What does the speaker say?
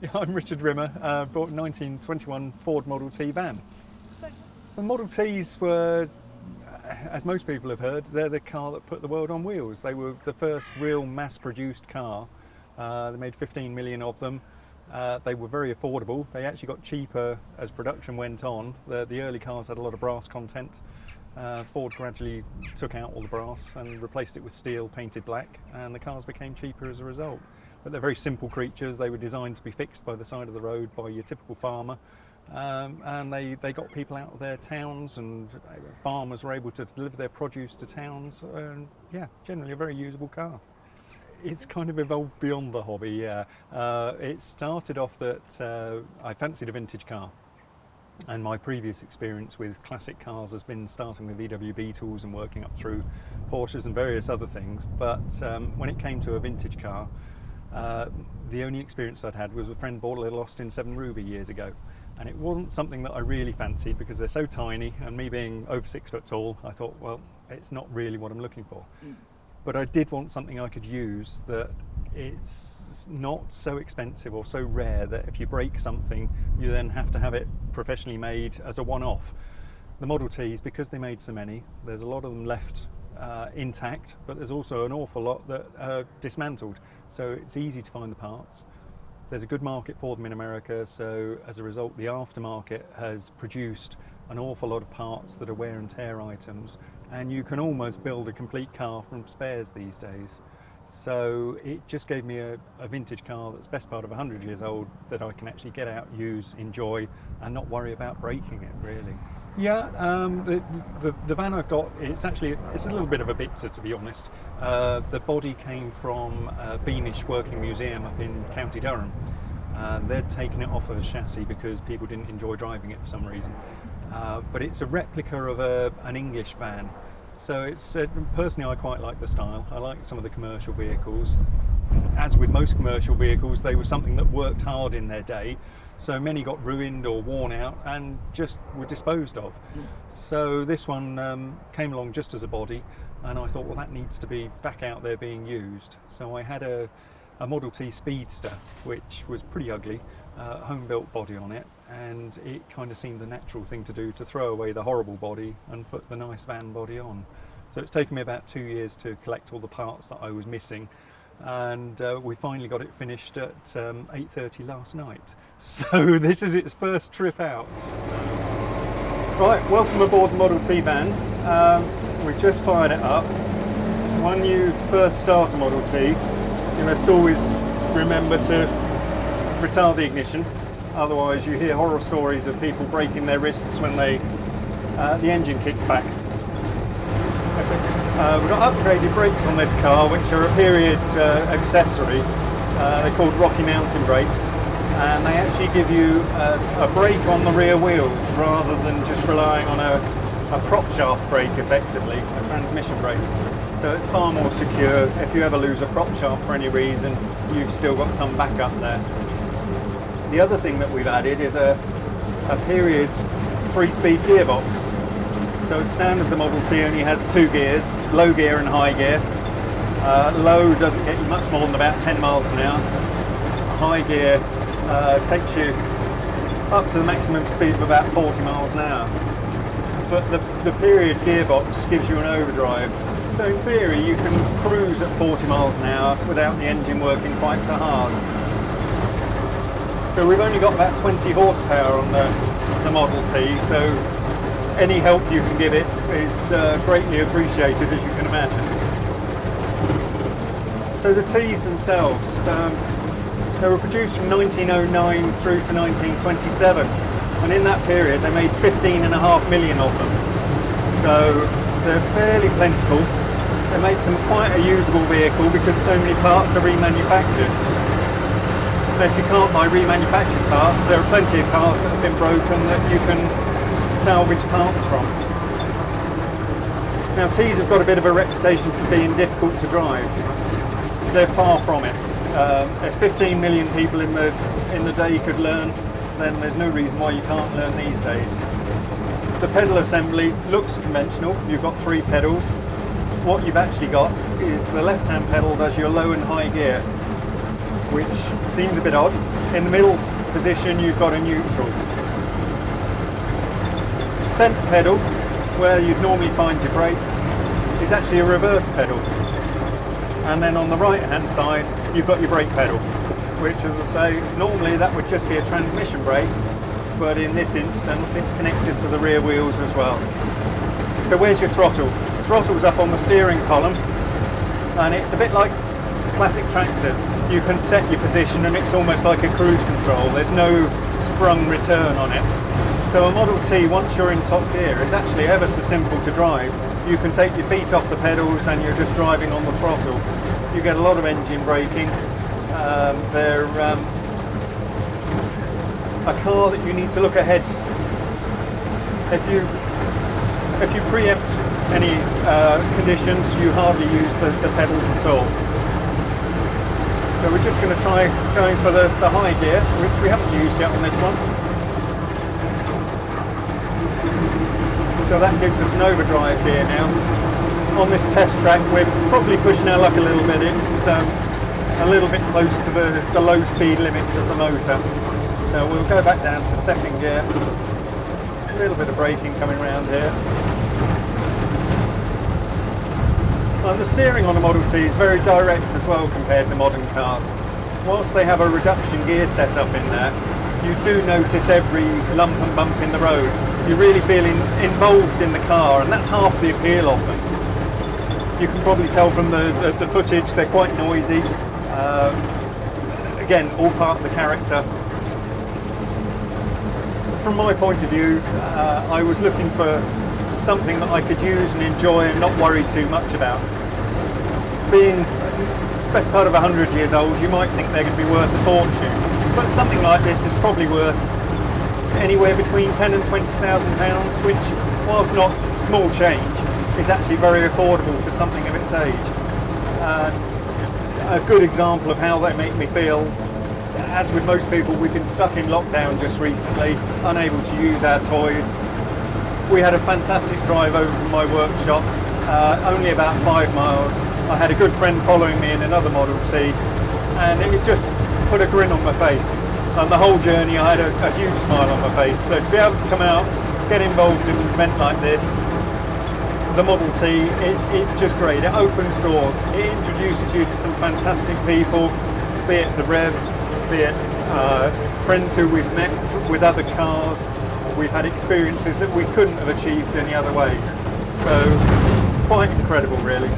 Yeah, I'm Richard Rimmer, bought a 1921 Ford Model T van. The Model Ts were, as most people have heard, they're the car that put the world on wheels. They were the first real mass-produced car. They made 15 million of them. They were very affordable. They actually got cheaper as production went on. The early cars had a lot of brass content. Ford gradually took out all the brass and replaced it with steel painted black, and the cars became cheaper as a result. But they're very simple creatures. They were designed to be fixed by the side of the road by your typical farmer, and they got people out of their towns, and farmers were able to deliver their produce to towns, and yeah, generally a very usable car. It's kind of evolved beyond the hobby, yeah. It started off that I fancied a vintage car. And my previous experience with classic cars has been starting with VW Beetles and working up through Porsches and various other things. But when it came to a vintage car, the only experience I'd had was a friend bought a little Austin 7 Ruby years ago. And it wasn't something that I really fancied because they're so tiny, and me being over 6 foot tall, I thought, well, it's not really what I'm looking for. But I did want something I could use that it's not so expensive or so rare that if you break something, you then have to have it professionally made as a one-off. The Model Ts, because they made so many, there's a lot of them left intact, but there's also an awful lot that are dismantled. So it's easy to find the parts. There's a good market for them in America, so as a result, the aftermarket has produced an awful lot of parts that are wear and tear items, and you can almost build a complete car from spares these days. So it just gave me a vintage car that's best part of 100 years old that I can actually get out, use, enjoy, and not worry about breaking it, really. Yeah, the van I've got, it's a little bit of a Bicester, to be honest. The body came from Beamish Working Museum up in County Durham. They'd taken it off of a chassis because people didn't enjoy driving it for some reason. But it's a replica of an English van. So it's personally, I quite like the style. I like some of the commercial vehicles. As with most commercial vehicles, they were something that worked hard in their day. So many got ruined or worn out and just were disposed of. So this one came along just as a body, and I thought, well, that needs to be back out there being used. So I had a Model T Speedster, which was pretty ugly, home-built body on it, and it kind of seemed the natural thing to do, to throw away the horrible body and put the nice van body on. So it's taken me about 2 years to collect all the parts that I was missing, and we finally got it finished at 8:30 last night. So this is its first trip out. Right, welcome aboard the Model T van. We've just fired it up. When you first start a Model T, you must always remember to retard the ignition. Otherwise you hear horror stories of people breaking their wrists when the engine kicks back. We've got upgraded brakes on this car, which are a period accessory. They're called Rocky Mountain brakes, and they actually give you a brake on the rear wheels rather than just relying on a prop shaft brake, effectively, a transmission brake. So it's far more secure. If you ever lose a prop shaft for any reason, you've still got some backup there. The other thing that we've added is a period 3-speed gearbox. So standard, the Model T only has 2 gears, low gear and high gear. Low doesn't get you much more than about 10 miles an hour. High gear takes you up to the maximum speed of about 40 miles an hour. But the period gearbox gives you an overdrive. So in theory you can cruise at 40 miles an hour without the engine working quite so hard. So we've only got about 20 horsepower on the Model T, so any help you can give it is greatly appreciated, as you can imagine. So the Ts themselves, they were produced from 1909 through to 1927, and in that period they made 15.5 million of them. So they're fairly plentiful. It makes them quite a usable vehicle because so many parts are remanufactured. If you can't buy remanufactured parts, there are plenty of cars that have been broken that you can salvage parts from. Now, Ts have got a bit of a reputation for being difficult to drive. They're far from it. If 15 million people in the day could learn, then there's no reason why you can't learn these days. The pedal assembly looks conventional. You've got 3 pedals. What you've actually got is the left-hand pedal does your low and high gear, which seems a bit odd, In the middle position you've got a neutral. Centre pedal, where you'd normally find your brake, is actually a reverse pedal. And then on the right hand side you've got your brake pedal, which, as I say, normally that would just be a transmission brake, but in this instance it's connected to the rear wheels as well. So where's your throttle? Throttle's up on the steering column, and it's a bit like classic tractors. You can set your position and it's almost like a cruise control. There's no sprung return on it. So a Model T, once you're in top gear, is actually ever so simple to drive. You can take your feet off the pedals and you're just driving on the throttle. You get a lot of engine braking. They're a car that you need to look ahead. If you preempt any conditions, you hardly use the pedals at all. So we're just going to try going for the high gear, which we haven't used yet on this one. So that gives us an overdrive gear now. On this test track we're probably pushing our luck a little bit. It's a little bit close to the low speed limits of the motor. So we'll go back down to second gear. A little bit of braking coming around here. And the steering on a Model T is very direct as well compared to modern cars. Whilst they have a reduction gear setup in there, you do notice every lump and bump in the road. You're really feeling involved in the car, and that's half the appeal of them. You can probably tell from the footage they're quite noisy. Again, all part of the character. From my point of view, I was looking for something that I could use and enjoy and not worry too much about. Being best part of 100 years old, you might think they're going to be worth a fortune, but something like this is probably worth anywhere between £10,000 and £20,000, which, whilst not small change, is actually very affordable for something of its age. A good example of how they make me feel, as with most people, we've been stuck in lockdown just recently, unable to use our toys. We had a fantastic drive over from my workshop, only about 5 miles. I had a good friend following me in another Model T, and it just put a grin on my face. And the whole journey I had a huge smile on my face. So to be able to come out, get involved in an event like this, the Model T, it's just great. It opens doors. It introduces you to some fantastic people, be it the Rev, be it friends who we've met with other cars. We've had experiences that we couldn't have achieved any other way. So quite incredible, really.